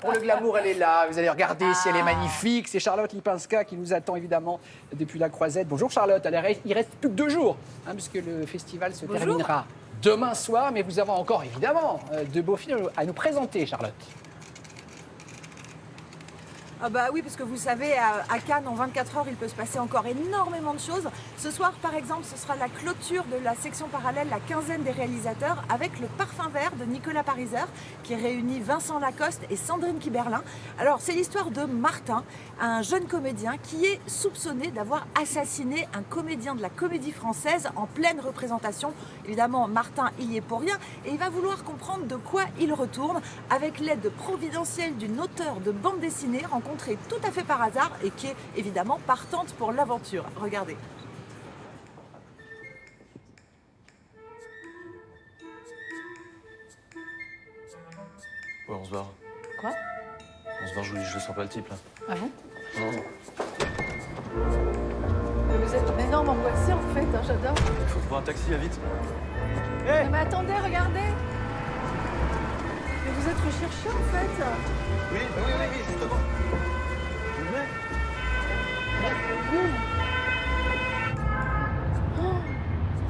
Pour le glamour, elle est là. Vous allez regarder si elle est magnifique. C'est Charlotte Lipinska qui nous attend évidemment depuis la Croisette. Bonjour Charlotte. Il reste plus que 2 jours, puisque le festival se terminera demain soir. Mais vous avez encore évidemment de beaux films à nous présenter, Charlotte. Ah bah oui, parce que vous savez, à Cannes, en 24 heures, il peut se passer encore énormément de choses. Ce soir, par exemple, ce sera la clôture de la section parallèle, la quinzaine des réalisateurs, avec le Parfum vert de Nicolas Pariser, qui réunit Vincent Lacoste et Sandrine Kiberlin. Alors, c'est l'histoire de Martin, un jeune comédien qui est soupçonné d'avoir assassiné un comédien de la Comédie Française en pleine représentation. Évidemment, Martin y est pour rien et il va vouloir comprendre de quoi il retourne avec l'aide providentielle d'une auteure de bande dessinée rencontrée tout à fait par hasard et qui est évidemment partante pour l'aventure. Regardez. Ouais, on se barre. Quoi? On se barre, je le sens pas le type là. Ah bon? Non. Mais vous êtes un énorme angoissé en fait, hein, j'adore. Faut trouver un taxi, vite. Mais attendez, regardez. Mais vous êtes recherché en fait. Oui, justement. Oh,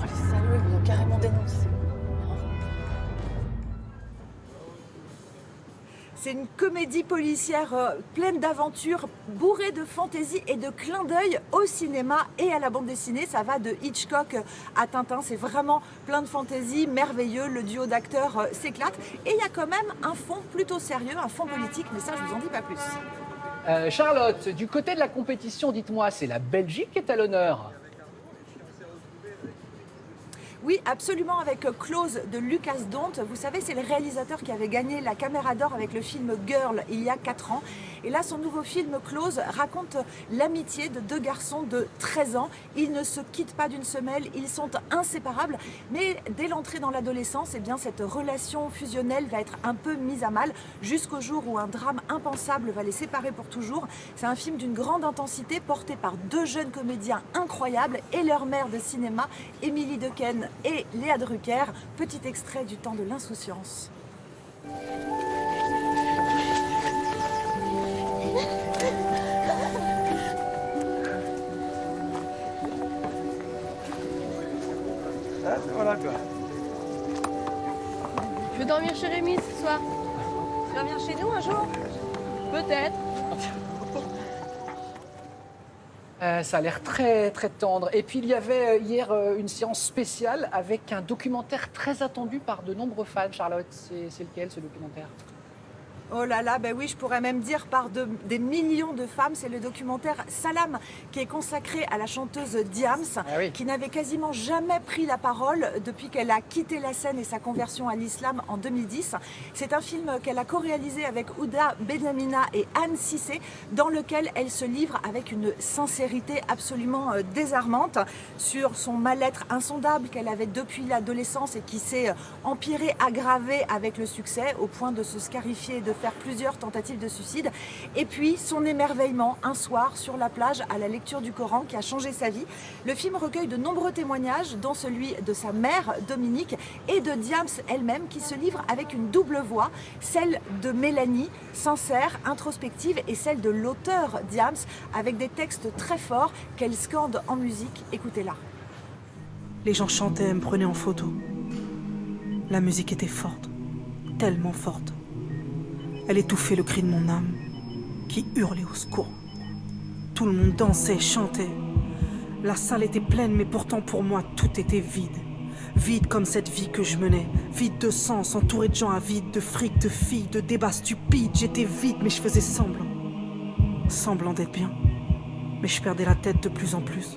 les salauds, ils vous ont carrément dénoncé. C'est une comédie policière pleine d'aventures, bourrée de fantaisie et de clins d'œil au cinéma et à la bande dessinée. Ça va de Hitchcock à Tintin. C'est vraiment plein de fantaisie, merveilleux. Le duo d'acteurs s'éclate. Et il y a quand même un fond plutôt sérieux, un fond politique, mais ça, je vous en dis pas plus. Charlotte, du côté de la compétition, dites-moi, c'est la Belgique qui est à l'honneur. Oui, absolument, avec Close de Lucas Dont. Vous savez, c'est le réalisateur qui avait gagné la Caméra d'Or avec le film Girl il y a 4 ans. Et là, son nouveau film Close raconte l'amitié de 2 garçons de 13 ans. Ils ne se quittent pas d'une semelle, ils sont inséparables. Mais dès l'entrée dans l'adolescence, eh bien, cette relation fusionnelle va être un peu mise à mal jusqu'au jour où un drame impensable va les séparer pour toujours. C'est un film d'une grande intensité porté par 2 jeunes comédiens incroyables et leur mère de cinéma, Émilie Dequesne et Léa Drucker. Petit extrait du Temps de l'insouciance. Ah, voilà quoi. Je vais dormir chez Rémi ce soir. Tu vas venir chez nous un jour? Peut-être. Ça a l'air très très tendre. Et puis il y avait hier une séance spéciale avec un documentaire très attendu par de nombreux fans. Charlotte, c'est lequel ce documentaire? Oh là là, ben oui, je pourrais même dire par des millions de femmes. C'est le documentaire Salam qui est consacré à la chanteuse Diams, qui n'avait quasiment jamais pris la parole depuis qu'elle a quitté la scène et sa conversion à l'islam en 2010. C'est un film qu'elle a co-réalisé avec Ouda Benamina et Anne Cissé, dans lequel elle se livre avec une sincérité absolument désarmante sur son mal-être insondable qu'elle avait depuis l'adolescence et qui s'est empiré, aggravé avec le succès au point de se scarifier et de faire plusieurs tentatives de suicide. Et puis son émerveillement un soir sur la plage à la lecture du Coran qui a changé sa vie. Le film recueille de nombreux témoignages, dont celui de sa mère Dominique et de Diams elle-même qui se livre avec une double voix, celle de Mélanie, sincère, introspective, et celle de l'auteur Diams avec des textes très forts qu'elle scande en musique. Écoutez-la. Les gens chantaient et me prenaient en photo. La musique était forte, tellement forte. Elle étouffait le cri de mon âme, qui hurlait au secours. Tout le monde dansait, chantait. La salle était pleine, mais pourtant pour moi, tout était vide. Vide comme cette vie que je menais. Vide de sens, entouré de gens avides, de fric, de filles, de débats stupides. J'étais vide, mais je faisais semblant. Semblant d'être bien. Mais je perdais la tête de plus en plus.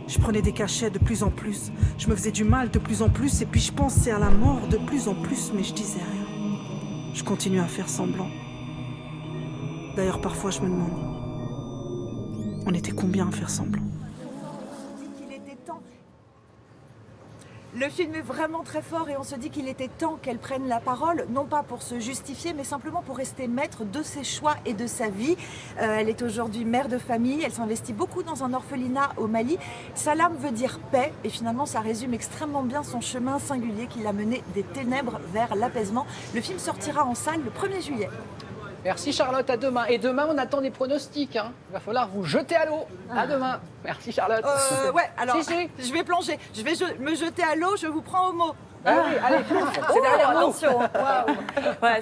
Je prenais des cachets de plus en plus. Je me faisais du mal de plus en plus. Et puis je pensais à la mort de plus en plus, mais je disais rien. Je continue à faire semblant. D'ailleurs, parfois, je me demande, on était combien à faire semblant? Le film est vraiment très fort et on se dit qu'il était temps qu'elle prenne la parole, non pas pour se justifier, mais simplement pour rester maître de ses choix et de sa vie. Elle est aujourd'hui mère de famille, elle s'investit beaucoup dans un orphelinat au Mali. Salam veut dire paix et finalement ça résume extrêmement bien son chemin singulier qui l'a mené des ténèbres vers l'apaisement. Le film sortira en salle le 1er juillet. Merci Charlotte, à demain. Et demain, on attend des pronostics. Hein. Il va falloir vous jeter à l'eau. À demain. Merci Charlotte. Ouais, alors, Si. je vais plonger. Je vais me jeter à l'eau, je vous prends au mot. Ah oui, allez, c'est derrière nous. Attention. Waouh. Ouais,